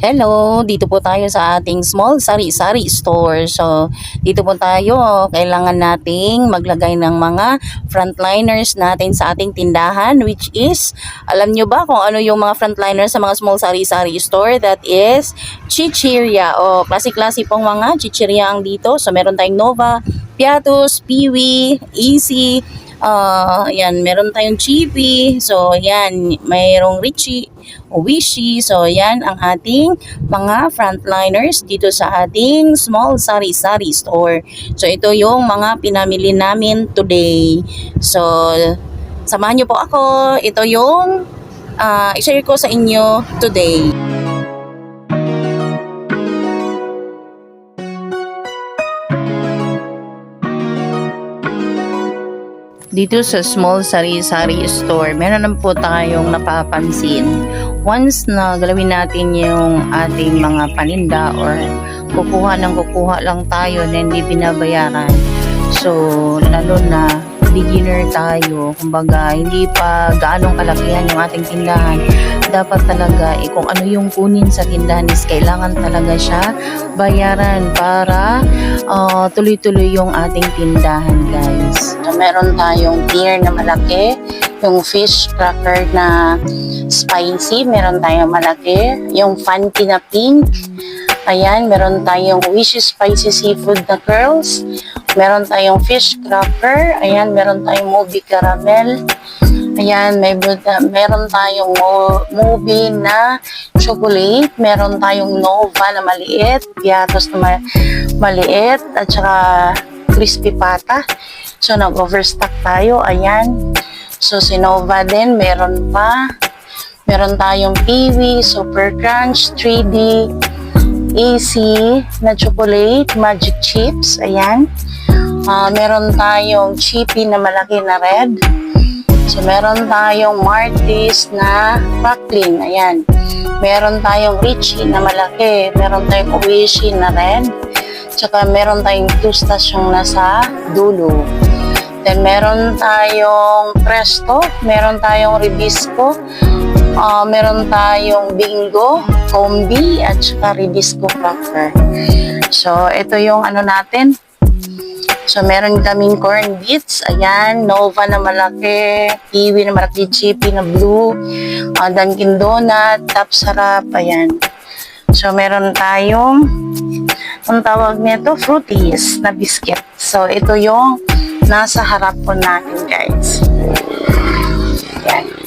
Hello, dito po tayo sa ating small sari-sari store. So, dito po tayo, kailangan nating maglagay ng mga frontliners natin sa ating tindahan, which is, alam nyo ba kung ano yung mga frontliners sa mga small sari-sari store? That is chichirya o klase-klase pong mga chichirya ang dito. So, meron tayong Nova, Piatos, Piwi, Easy, yan, meron tayong Chippy. So, yan, mayroong Richie, Wishy. So, yan ang ating mga frontliners dito sa ating small sari-sari store. So, ito yung mga pinamili namin today. So, samahan nyo po ako. Ito yung i-share ko sa inyo today. Dito sa small sari-sari store, meron naman po tayong napapansin. Once na galawin natin yung ating mga paninda or kukuha lang tayo na hindi binabayaran. So, lalo na beginner tayo, kumbaga hindi pa gaanong kalakihan yung ating tindahan, dapat talaga kung ano yung kunin sa tindahan is kailangan talaga siya bayaran para tuloy-tuloy yung ating tindahan, guys. So, meron tayong beer na malaki, yung fish cracker na spicy, meron tayong malaki, yung Fanti na pink. Ayan, meron tayong Wishy Spicy Seafood na curls. Meron tayong fish cracker. Ayan, meron tayong movie caramel. Ayan, meron tayong movie na chocolate. Meron tayong Nova na maliit. Piatos na maliit. At saka crispy pata. So, nag-overstock tayo. Ayan. So, si Nova din, meron pa. Meron tayong Piwi, Super Crunch, 3D, Easy na chocolate, magic chips, ayan. Meron tayong Chippy na malaki na red. So, meron tayong Martis na crackling, ayan. Meron tayong Richie na malaki. Meron tayong Oishi na red. Tsaka meron tayong Tustas yung nasa dulo. Then, meron tayong Presto. Meron tayong Ribisco. Meron tayong Bingo, Combi, at saka Ribisco Cracker. So, ito yung ano natin. So, meron kaming corn beets. Ayan, Nova na malaki, Kiwi na malaki, Chippy na blue, Dunkin Donut, Top Sarap, ayan. So, meron tayong, ang tawag nito, Fruities na biscuit. So, ito yung nasa harap po natin, guys. Ayan.